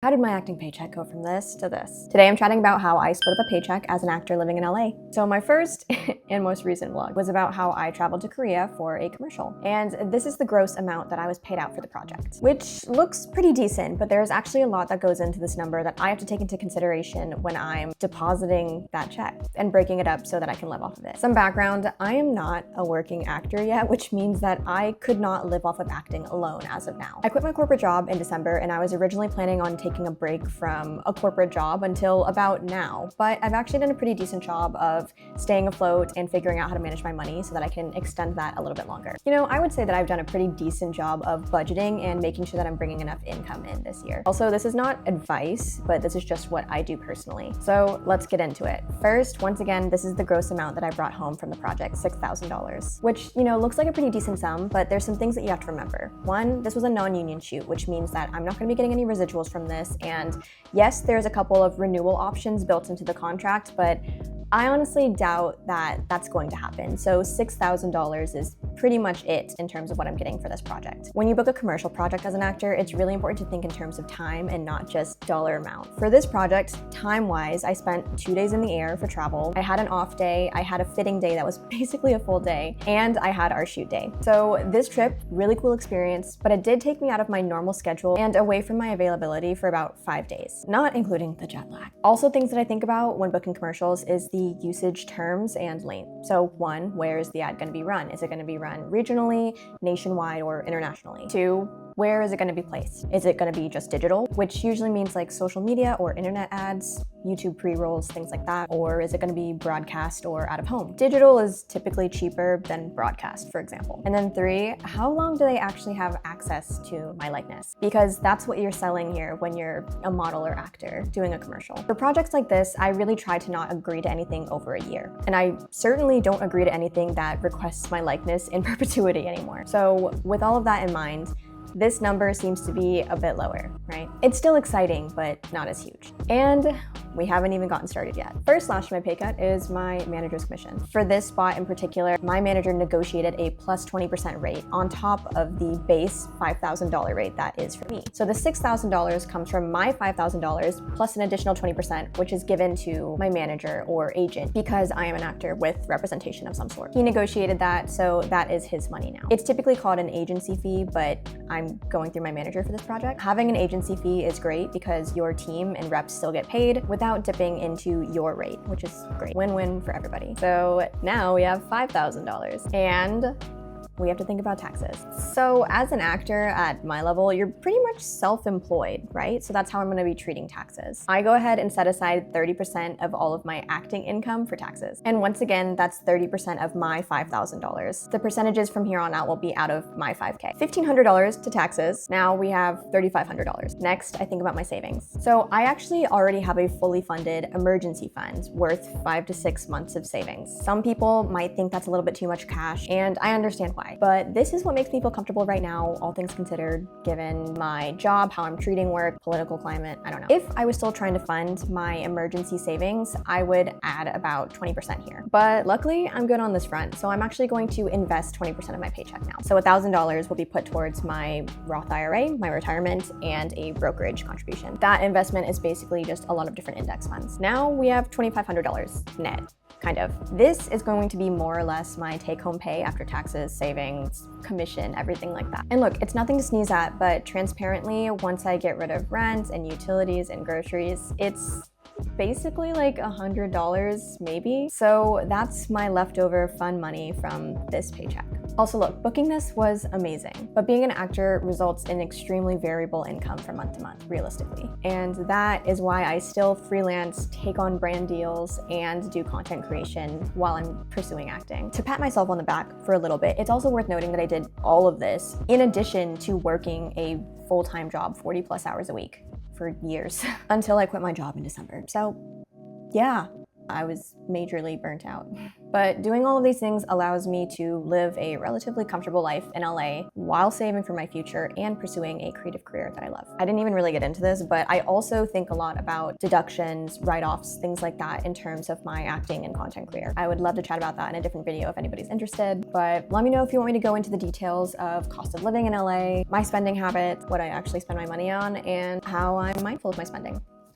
How did my acting paycheck go from this to this? Today I'm chatting about how I split up a paycheck as an actor living in LA. So my first and most recent vlog was about how I traveled to Korea for a commercial. And this is the gross amount that I was paid out for the project, which looks pretty decent, but there's actually a lot that goes into this number that I have to take into consideration when I'm depositing that check and breaking it up so that I can live off of it. Some background, I am not a working actor yet, which means that I could not live off of acting alone as of now. I quit my corporate job in December and I was originally planning on taking a break from a corporate job until about now, but I've actually done a pretty decent job of staying afloat and figuring out how to manage my money so that I can extend that a little bit longer. You know, I would say that I've done a pretty decent job of budgeting and making sure that I'm bringing enough income in this year. Also, this is not advice, but this is just what I do personally. So let's get into it. First, once again, this is the gross amount that I brought home from the project, $6,000, which, you know, looks like a pretty decent sum, but there's some things that you have to remember. One, this was a non-union shoot, which means that I'm not gonna be getting any residuals from this. And yes, there's a couple of renewal options built into the contract, but I honestly doubt that that's going to happen. So $6,000 is pretty much it in terms of what I'm getting for this project. When you book a commercial project as an actor, it's really important to think in terms of time and not just dollar amount. For this project, time-wise, I spent 2 days in the air for travel. I had an off day, I had a fitting day that was basically a full day, and I had our shoot day. So this trip, really cool experience, but it did take me out of my normal schedule and away from my availability for about 5 days, not including the jet lag. Also, things that I think about when booking commercials is the usage terms and length. So one, where is the ad going to be run? Is it going to be run regionally, nationwide, or internationally? Two, where is it going to be placed? Is it going to be just digital, which usually means like social media or internet ads, YouTube pre-rolls, things like that? Or is it going to be broadcast or out of home? Digital is typically cheaper than broadcast, for example. And then three, how long do they actually have access to my likeness? Because that's what you're selling here when you're a model or actor doing a commercial. For projects like this, I really try to not agree to anything over a year. And I certainly don't agree to anything that requests my likeness in perpetuity anymore. So with all of that in mind, this number seems to be a bit lower, right? It's still exciting, but not as huge. And we haven't even gotten started yet. First slash to my pay cut is my manager's commission. For this spot in particular, my manager negotiated a plus 20% rate on top of the base $5,000 rate that is for me. So the $6,000 comes from my $5,000 plus an additional 20%, which is given to my manager or agent because I am an actor with representation of some sort. He negotiated that, so that is his money now. It's typically called an agency fee, but I'm going through my manager for this project. Having an agency fee is great because your team and reps still get paid without dipping into your rate, which is great. Win-win for everybody. So now we have $5,000 and we have to think about taxes. So as an actor at my level, you're pretty much self-employed, right? So that's how I'm gonna be treating taxes. I go ahead and set aside 30% of all of my acting income for taxes. And once again, that's 30% of my $5,000. The percentages from here on out will be out of my 5K. $1,500 to taxes. Now we have $3,500. Next, I think about my savings. So I actually already have a fully funded emergency fund worth 5 to 6 months of savings. Some people might think that's a little bit too much cash, and I understand why. But this is what makes me feel comfortable right now, all things considered, given my job, how I'm treating work, political climate, I don't know. If I was still trying to fund my emergency savings, I would add about 20% here. But luckily, I'm good on this front, so I'm actually going to invest 20% of my paycheck now. So $1,000 will be put towards my Roth IRA, my retirement, and a brokerage contribution. That investment is basically just a lot of different index funds. Now we have $2,500 net. Kind of. This is going to be more or less my take-home pay after taxes, savings, commission, everything like that. And look, it's nothing to sneeze at, but transparently, once I get rid of rent and utilities and groceries, it's basically like $100 maybe. So that's my leftover fun money from this paycheck. Also look, booking this was amazing, but being an actor results in extremely variable income from month to month, realistically. And that is why I still freelance, take on brand deals, and do content creation while I'm pursuing acting. To pat myself on the back for a little bit, it's also worth noting that I did all of this in addition to working a full-time job, 40 plus hours a week for years until I quit my job in December. So yeah, I was majorly burnt out. But doing all of these things allows me to live a relatively comfortable life in LA while saving for my future and pursuing a creative career that I love. I didn't even really get into this, but I also think a lot about deductions, write-offs, things like that in terms of my acting and content career. I would love to chat about that in a different video if anybody's interested, but let me know if you want me to go into the details of cost of living in LA, my spending habits, what I actually spend my money on, and how I'm mindful of my spending.